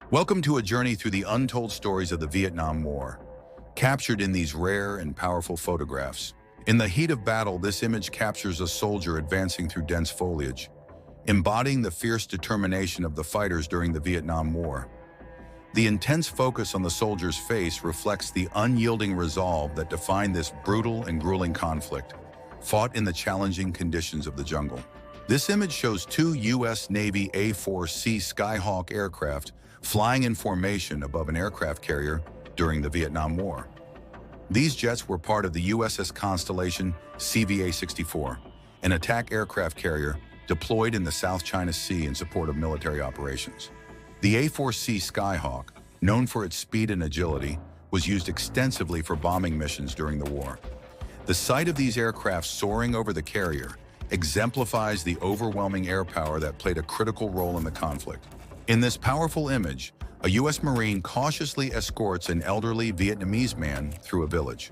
Welcome to a journey through the untold stories of the Vietnam War, captured in these rare and powerful photographs. In the heat of battle, this image captures a soldier advancing through dense foliage, embodying the fierce determination of the fighters during the Vietnam War. The intense focus on the soldier's face reflects the unyielding resolve that defined this brutal and grueling conflict, fought in the challenging conditions of the jungle. This image shows two U.S. Navy A-4C Skyhawk aircraft flying in formation above an aircraft carrier during the Vietnam War. These jets were part of the USS Constellation CVA-64, an attack aircraft carrier deployed in the South China Sea in support of military operations. The A-4C Skyhawk, known for its speed and agility, was used extensively for bombing missions during the war. The sight of these aircraft soaring over the carrier exemplifies the overwhelming air power that played a critical role in the conflict. In this powerful image, a U.S. Marine cautiously escorts an elderly Vietnamese man through a village.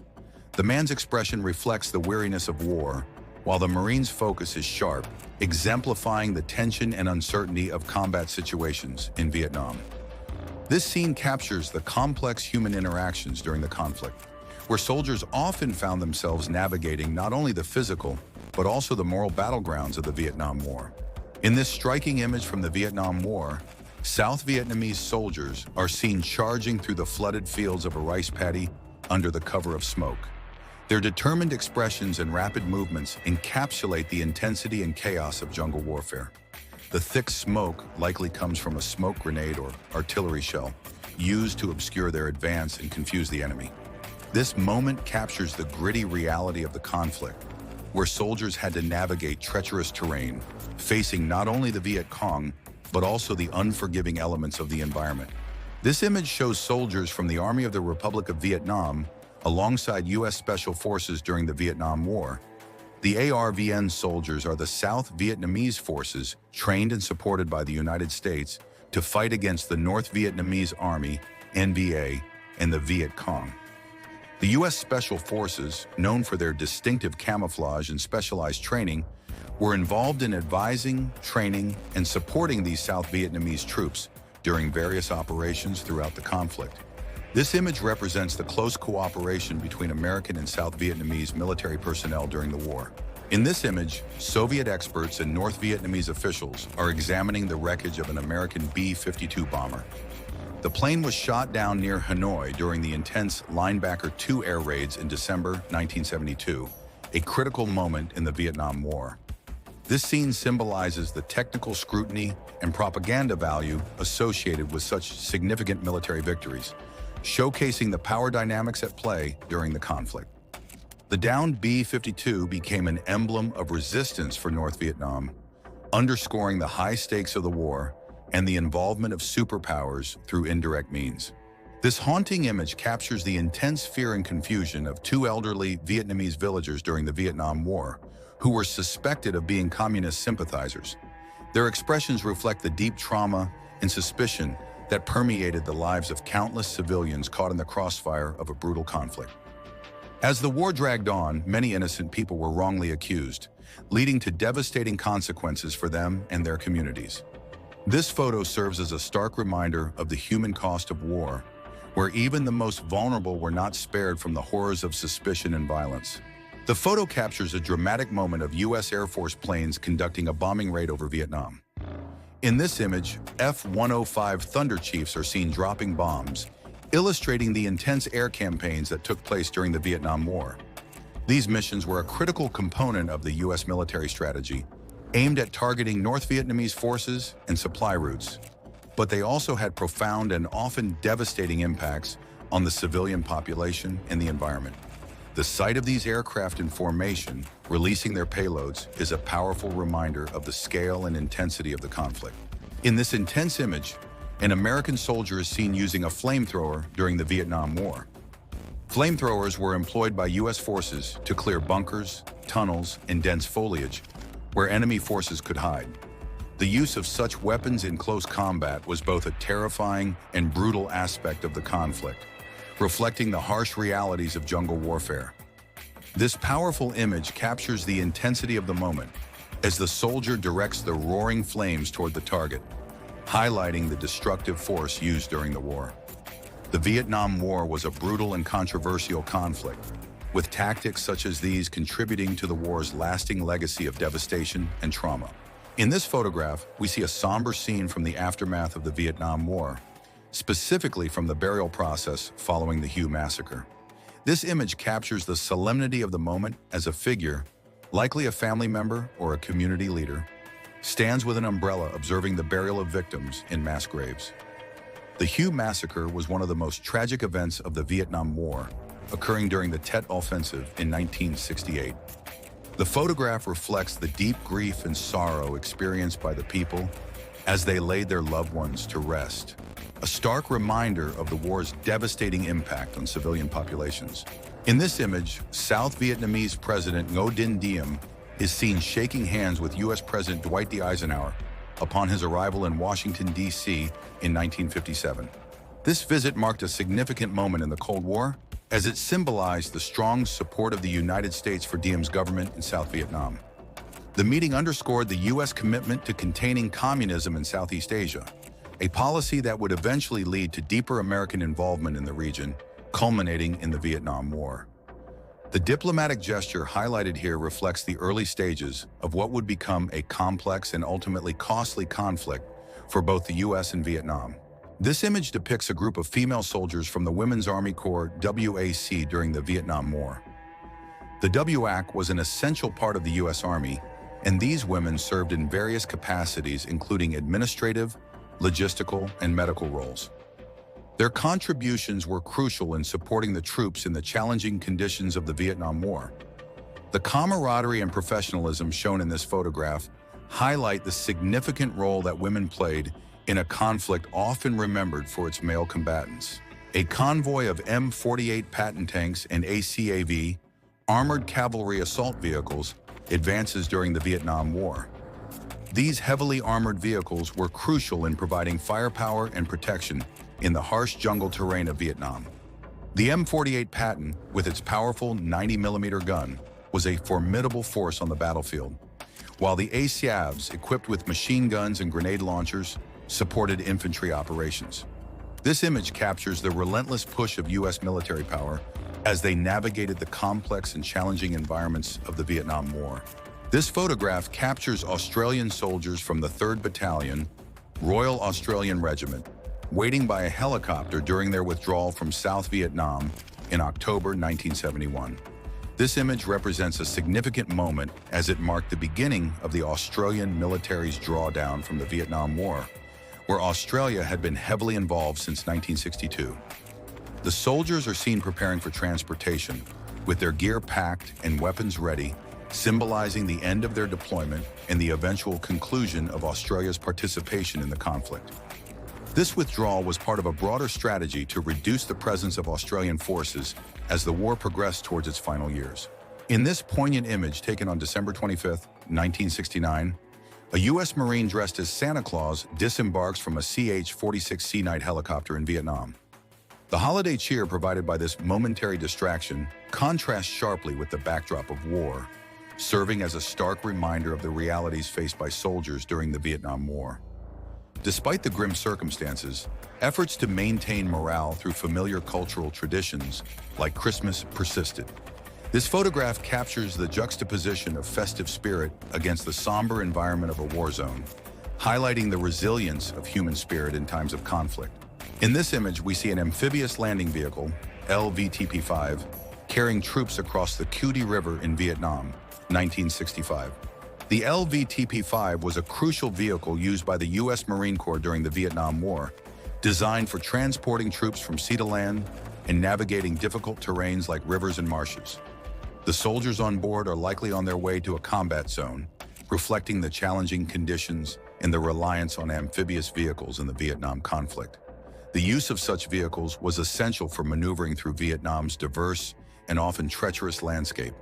The man's expression reflects the weariness of war, while the Marine's focus is sharp, exemplifying the tension and uncertainty of combat situations in Vietnam. This scene captures the complex human interactions during the conflict, where soldiers often found themselves navigating not only the physical, but also the moral battlegrounds of the Vietnam War. In this striking image from the Vietnam War, South Vietnamese soldiers are seen charging through the flooded fields of a rice paddy under the cover of smoke. Their determined expressions and rapid movements encapsulate the intensity and chaos of jungle warfare. The thick smoke likely comes from a smoke grenade or artillery shell, used to obscure their advance and confuse the enemy. This moment captures the gritty reality of the conflict, where soldiers had to navigate treacherous terrain, facing not only the Viet Cong, but also the unforgiving elements of the environment. This image shows soldiers from the Army of the Republic of Vietnam alongside U.S. Special Forces during the Vietnam War. The ARVN soldiers are the South Vietnamese forces trained and supported by the United States to fight against the North Vietnamese Army, NVA, and the Viet Cong. The U.S. Special Forces, known for their distinctive camouflage and specialized training, were involved in advising, training, and supporting these South Vietnamese troops during various operations throughout the conflict. This image represents the close cooperation between American and South Vietnamese military personnel during the war. In this image, Soviet experts and North Vietnamese officials are examining the wreckage of an American B-52 bomber. The plane was shot down near Hanoi during the intense Linebacker II air raids in December 1972, a critical moment in the Vietnam War. This scene symbolizes the technical scrutiny and propaganda value associated with such significant military victories, showcasing the power dynamics at play during the conflict. The downed B-52 became an emblem of resistance for North Vietnam, underscoring the high stakes of the war and the involvement of superpowers through indirect means. This haunting image captures the intense fear and confusion of two elderly Vietnamese villagers during the Vietnam War, who were suspected of being communist sympathizers. Their expressions reflect the deep trauma and suspicion that permeated the lives of countless civilians caught in the crossfire of a brutal conflict. As the war dragged on, many innocent people were wrongly accused, leading to devastating consequences for them and their communities. This photo serves as a stark reminder of the human cost of war, where even the most vulnerable were not spared from the horrors of suspicion and violence. The photo captures a dramatic moment of U.S. Air Force planes conducting a bombing raid over Vietnam. In this image, F-105 Thunder Chiefs are seen dropping bombs, illustrating the intense air campaigns that took place during the Vietnam War. These missions were a critical component of the U.S. military strategy, aimed at targeting North Vietnamese forces and supply routes. But they also had profound and often devastating impacts on the civilian population and the environment. The sight of these aircraft in formation, releasing their payloads, is a powerful reminder of the scale and intensity of the conflict. In this intense image, an American soldier is seen using a flamethrower during the Vietnam War. Flamethrowers were employed by U.S. forces to clear bunkers, tunnels, and dense foliage, where enemy forces could hide. The use of such weapons in close combat was both a terrifying and brutal aspect of the conflict, reflecting the harsh realities of jungle warfare. This powerful image captures the intensity of the moment as the soldier directs the roaring flames toward the target. highlighting the destructive force used during the war. The Vietnam War was a brutal and controversial conflict, with tactics such as these contributing to the war's lasting legacy of devastation and trauma. In this photograph, we see a somber scene from the aftermath of the Vietnam War, specifically from the burial process following the Hue Massacre. This image captures the solemnity of the moment as a figure, likely a family member or a community leader, stands with an umbrella observing the burial of victims in mass graves. The Hue Massacre was one of the most tragic events of the Vietnam War, occurring during the Tet Offensive in 1968. The photograph reflects the deep grief and sorrow experienced by the people as they laid their loved ones to rest, a stark reminder of the war's devastating impact on civilian populations. In this image, South Vietnamese President Ngo Dinh Diem is seen shaking hands with U.S. President Dwight D. Eisenhower upon his arrival in Washington, D.C. in 1957. This visit marked a significant moment in the Cold War, as it symbolized the strong support of the United States for Diem's government in South Vietnam. The meeting underscored the U.S. commitment to containing communism in Southeast Asia, a policy that would eventually lead to deeper American involvement in the region, culminating in the Vietnam War. The diplomatic gesture highlighted here reflects the early stages of what would become a complex and ultimately costly conflict for both the U.S. and Vietnam. This image depicts a group of female soldiers from the Women's Army Corps WAC during the Vietnam War. The WAC was an essential part of the U.S. Army, and these women served in various capacities including administrative, logistical, and medical roles. Their contributions were crucial in supporting the troops in the challenging conditions of the Vietnam War. The camaraderie and professionalism shown in this photograph highlight the significant role that women played in a conflict often remembered for its male combatants. A convoy of M48 Patton tanks and ACAV, armored cavalry assault vehicles, advances during the Vietnam War. These heavily armored vehicles were crucial in providing firepower and protection in the harsh jungle terrain of Vietnam. The M48 Patton, with its powerful 90mm gun, was a formidable force on the battlefield, while the ACAVs, equipped with machine guns and grenade launchers, supported infantry operations. This image captures the relentless push of U.S. military power as they navigated the complex and challenging environments of the Vietnam War. This photograph captures Australian soldiers from the 3rd Battalion, Royal Australian Regiment, waiting by a helicopter during their withdrawal from South Vietnam in October 1971. This image represents a significant moment as it marked the beginning of the Australian military's drawdown from the Vietnam War, where Australia had been heavily involved since 1962. The soldiers are seen preparing for transportation, with their gear packed and weapons ready, symbolizing the end of their deployment and the eventual conclusion of Australia's participation in the conflict. This withdrawal was part of a broader strategy to reduce the presence of Australian forces as the war progressed towards its final years. In this poignant image taken on December 25, 1969, a U.S. Marine dressed as Santa Claus disembarks from a CH-46 Sea Knight helicopter in Vietnam. The holiday cheer provided by this momentary distraction contrasts sharply with the backdrop of war, serving as a stark reminder of the realities faced by soldiers during the Vietnam War. Despite the grim circumstances, efforts to maintain morale through familiar cultural traditions like Christmas persisted. This photograph captures the juxtaposition of festive spirit against the somber environment of a war zone, highlighting the resilience of human spirit in times of conflict. In this image, we see an amphibious landing vehicle, LVTP-5, carrying troops across the Cutie River in Vietnam, 1965. The LVTP-5 was a crucial vehicle used by the U.S. Marine Corps during the Vietnam War, designed for transporting troops from sea to land and navigating difficult terrains like rivers and marshes. The soldiers on board are likely on their way to a combat zone, reflecting the challenging conditions and the reliance on amphibious vehicles in the Vietnam conflict. The use of such vehicles was essential for maneuvering through Vietnam's diverse and often treacherous landscape,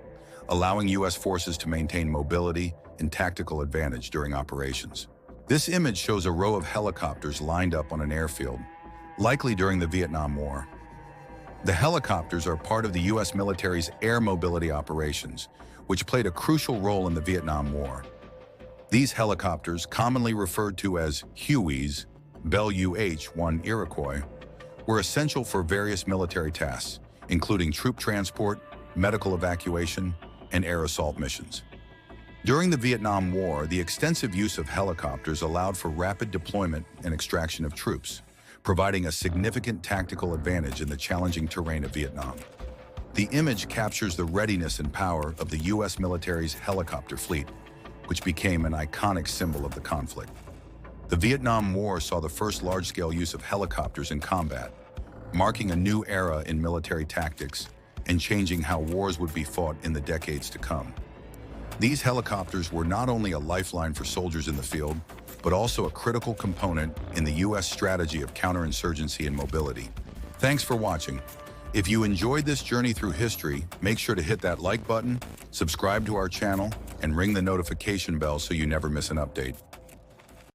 allowing U.S. forces to maintain mobility and tactical advantage during operations. This image shows a row of helicopters lined up on an airfield, likely during the Vietnam War. The helicopters are part of the U.S. military's air mobility operations, which played a crucial role in the Vietnam War. These helicopters, commonly referred to as Hueys, Bell UH-1 Iroquois, were essential for various military tasks, including troop transport, medical evacuation, and air assault missions. During the Vietnam War, the extensive use of helicopters allowed for rapid deployment and extraction of troops, providing a significant tactical advantage in the challenging terrain of Vietnam. The image captures the readiness and power of the U.S. military's helicopter fleet, which became an iconic symbol of the conflict. The Vietnam War saw the first large-scale use of helicopters in combat, marking a new era in military tactics and changing how wars would be fought in the decades to come. These helicopters were not only a lifeline for soldiers in the field, but also a critical component in the U.S. strategy of counterinsurgency and mobility. Thanks for watching. If you enjoyed this journey through history, make sure to hit that like button, subscribe to our channel, and ring the notification bell so you never miss an update.